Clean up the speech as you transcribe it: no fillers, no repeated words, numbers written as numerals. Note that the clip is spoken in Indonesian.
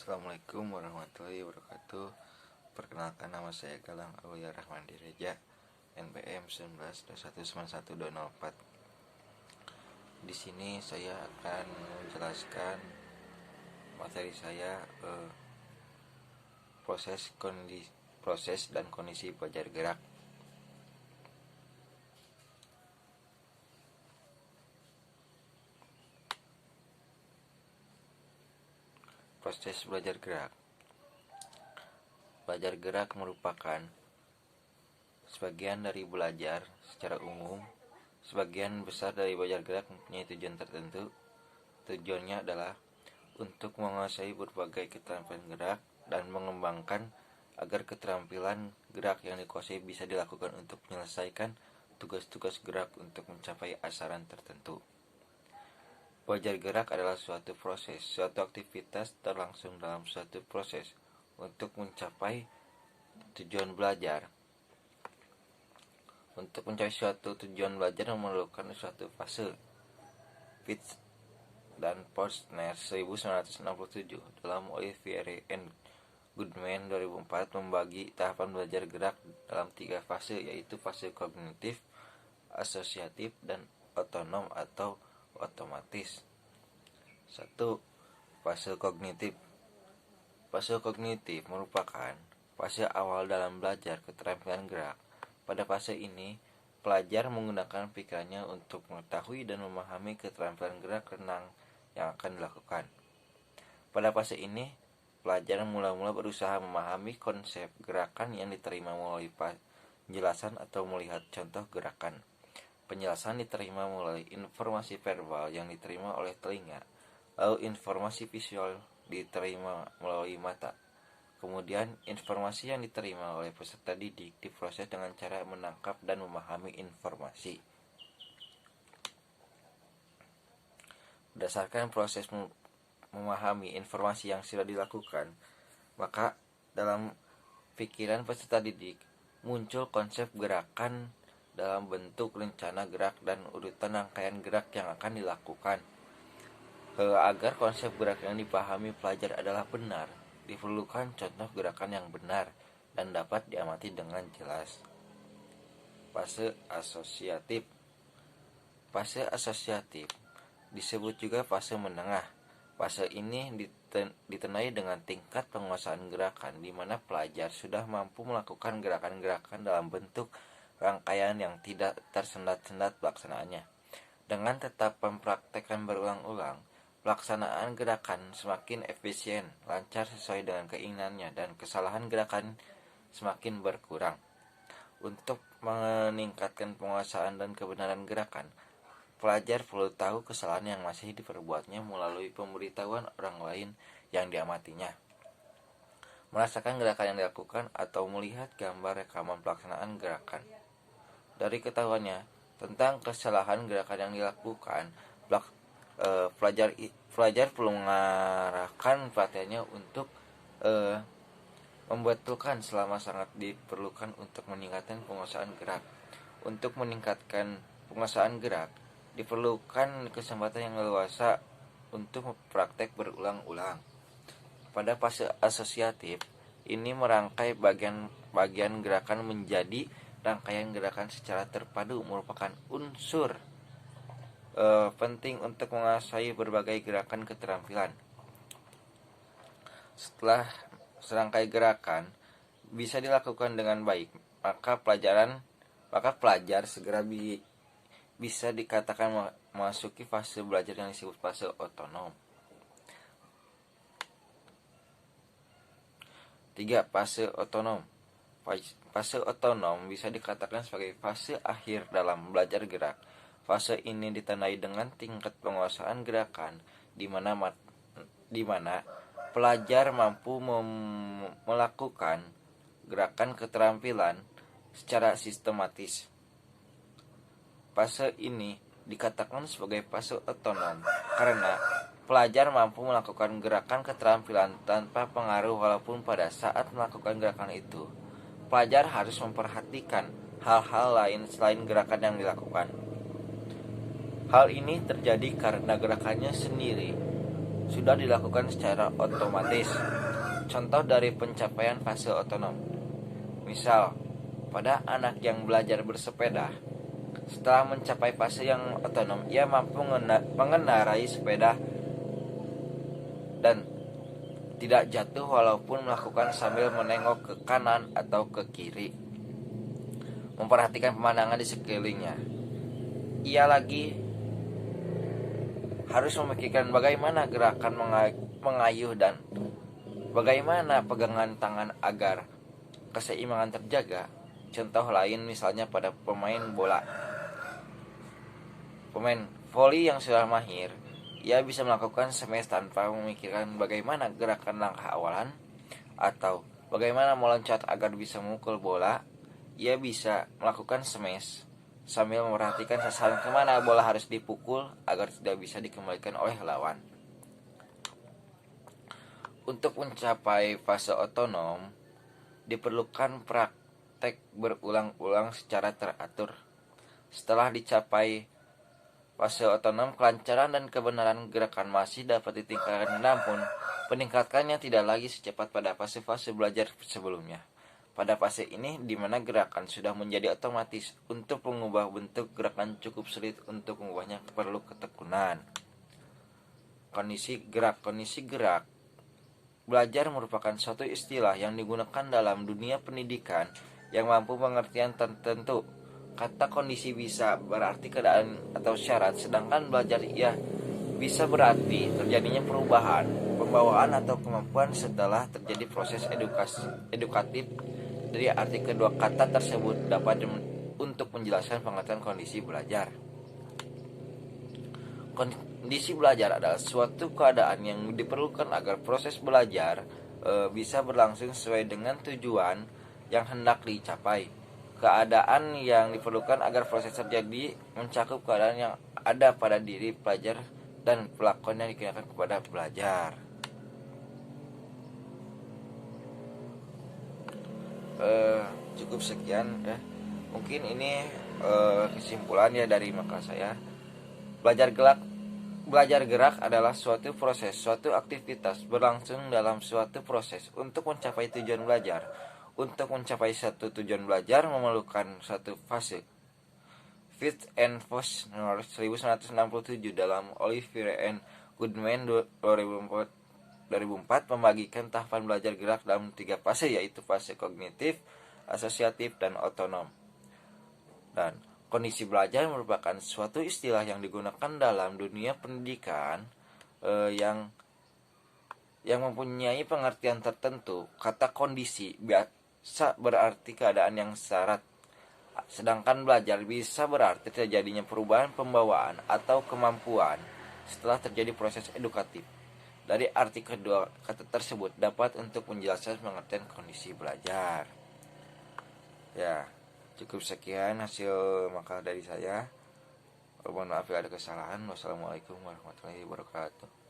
Assalamualaikum warahmatullahi wabarakatuh. Perkenalkan, nama saya Galang Aulia Rahman Direja, NPM 19219124. Di sini saya akan menjelaskan materi saya, proses dan kondisi pelajar gerak. Proses belajar gerak. Belajar gerak merupakan sebagian dari belajar secara umum. Sebagian besar dari belajar gerak mempunyai tujuan tertentu. Tujuannya adalah untuk menguasai berbagai keterampilan gerak dan mengembangkan agar keterampilan gerak yang dikuasai bisa dilakukan untuk menyelesaikan tugas-tugas gerak untuk mencapai sasaran tertentu. Belajar gerak adalah suatu proses, suatu aktivitas terlangsung dalam suatu proses untuk mencapai tujuan belajar. Untuk mencapai suatu tujuan belajar memerlukan suatu fase. Fitz dan Forstner 1967 dalam Olivier and Goodman 2004 membagi tahapan belajar gerak dalam 3 fase, yaitu fase kognitif, asosiatif, dan otonom atau otomatis. 1. Fase kognitif. Fase kognitif merupakan fase awal dalam belajar keterampilan gerak. Pada fase ini, pelajar menggunakan pikirannya untuk mengetahui dan memahami keterampilan gerak renang yang akan dilakukan. Pada fase ini, pelajar mula-mula berusaha memahami konsep gerakan yang diterima melalui penjelasan atau melihat contoh gerakan. Penjelasan diterima melalui informasi verbal yang diterima oleh telinga, lalu informasi visual diterima melalui mata. Kemudian, informasi yang diterima oleh peserta didik diproses dengan cara menangkap dan memahami informasi. Berdasarkan proses memahami informasi yang sudah dilakukan, maka dalam pikiran peserta didik muncul konsep gerakan dalam bentuk rencana gerak dan urutan rangkaian gerak yang akan dilakukan. Agar konsep gerak yang dipahami pelajar adalah benar, diperlukan contoh gerakan yang benar dan dapat diamati dengan jelas. Fase asosiatif. Fase asosiatif disebut juga fase menengah. Fase ini ditenai dengan tingkat penguasaan gerakan, di mana pelajar sudah mampu melakukan gerakan-gerakan dalam bentuk rangkaian yang tidak tersendat-sendat pelaksanaannya. Dengan tetap mempraktekkan berulang-ulang, pelaksanaan gerakan semakin efisien, lancar sesuai dengan keinginannya, dan kesalahan gerakan semakin berkurang. Untuk meningkatkan penguasaan dan kebenaran gerakan, pelajar perlu tahu kesalahan yang masih diperbuatnya melalui pemberitahuan orang lain yang diamatinya, merasakan gerakan yang dilakukan, atau melihat gambar rekaman pelaksanaan gerakan. Dari ketahuannya tentang kesalahan gerakan yang dilakukan, pelajar perlu mengarahkan perhatiannya untuk membetulkan selama sangat diperlukan untuk meningkatkan penguasaan gerak. Untuk meningkatkan penguasaan gerak, diperlukan kesempatan yang leluasa untuk praktek berulang-ulang. Pada fase asosiatif, ini merangkai bagian gerakan menjadi rangkaian gerakan secara terpadu, merupakan unsur penting untuk menguasai berbagai gerakan keterampilan. Setelah serangkai gerakan bisa dilakukan dengan baik, maka pelajar segera bisa dikatakan memasuki fase belajar yang disebut fase otonom. 3. Fase otonom. Fase otonom bisa dikatakan sebagai fase akhir dalam belajar gerak. Fase ini ditandai dengan tingkat penguasaan gerakan, di mana pelajar mampu melakukan gerakan keterampilan secara sistematis. Fase ini dikatakan sebagai fase otonom karena pelajar mampu melakukan gerakan keterampilan tanpa pengaruh, walaupun pada saat melakukan gerakan itu pelajar harus memperhatikan hal-hal lain selain gerakan yang dilakukan. Hal ini terjadi karena gerakannya sendiri sudah dilakukan secara otomatis. Contoh dari pencapaian fase otonom. Misal, pada anak yang belajar bersepeda, setelah mencapai fase yang otonom, ia mampu mengendarai sepeda dan tidak jatuh walaupun melakukan sambil menengok ke kanan atau ke kiri, memperhatikan pemandangan di sekelilingnya. Ia lagi harus memikirkan bagaimana gerakan mengayuh dan bagaimana pegangan tangan agar keseimbangan terjaga. Contoh lain misalnya pada pemain bola. Pemain voli yang sudah mahir, ia bisa melakukan smash tanpa memikirkan bagaimana gerakan langkah awalan atau bagaimana meloncat agar bisa memukul bola. Ia bisa melakukan smash sambil memperhatikan sasaran kemana bola harus dipukul agar tidak bisa dikembalikan oleh lawan. Untuk mencapai fase otonom, diperlukan praktek berulang-ulang secara teratur. Setelah dicapai fase otonom, kelancaran dan kebenaran gerakan masih dapat ditingkatkan, namun peningkatannya tidak lagi secepat pada fase-fase belajar sebelumnya. Pada fase ini, di mana gerakan sudah menjadi otomatis, untuk mengubah bentuk gerakan cukup sulit, untuk mengubahnya perlu ketekunan. Kondisi gerak. Belajar merupakan suatu istilah yang digunakan dalam dunia pendidikan yang mampu pengertian tertentu. Kata kondisi bisa berarti keadaan atau syarat, sedangkan belajar ia bisa berarti terjadinya perubahan, pembawaan atau kemampuan setelah terjadi proses edukatif. Dari arti kedua kata tersebut dapat untuk menjelaskan pengertian kondisi belajar. Kondisi belajar adalah suatu keadaan yang diperlukan agar proses belajar bisa berlangsung sesuai dengan tujuan yang hendak dicapai. Keadaan yang diperlukan agar proses terjadi mencakup keadaan yang ada pada diri pelajar dan pelakon yang dikenakan kepada belajar. Cukup sekian ya. Mungkin ini kesimpulan ya dari makalah saya. Belajar gerak adalah suatu proses, suatu aktivitas berlangsung dalam suatu proses untuk mencapai tujuan belajar. Untuk mencapai satu tujuan belajar memerlukan satu fase. Fitz and Foss nomor 1967 dalam Oliver and Goodman 2004 membagikan tahapan belajar gerak dalam 3 fase, yaitu fase kognitif, asosiatif, dan otonom. Dan kondisi belajar merupakan suatu istilah yang digunakan dalam dunia pendidikan yang mempunyai pengertian tertentu. Kata kondisi biasa berarti keadaan yang syarat, sedangkan belajar bisa berarti terjadinya perubahan pembawaan atau kemampuan setelah terjadi proses edukatif. Dari arti kedua kata tersebut dapat untuk menjelaskan pengertian kondisi belajar. Ya, cukup sekian hasil makalah dari saya. Mohon maaf jika ada kesalahan. Wassalamualaikum warahmatullahi wabarakatuh.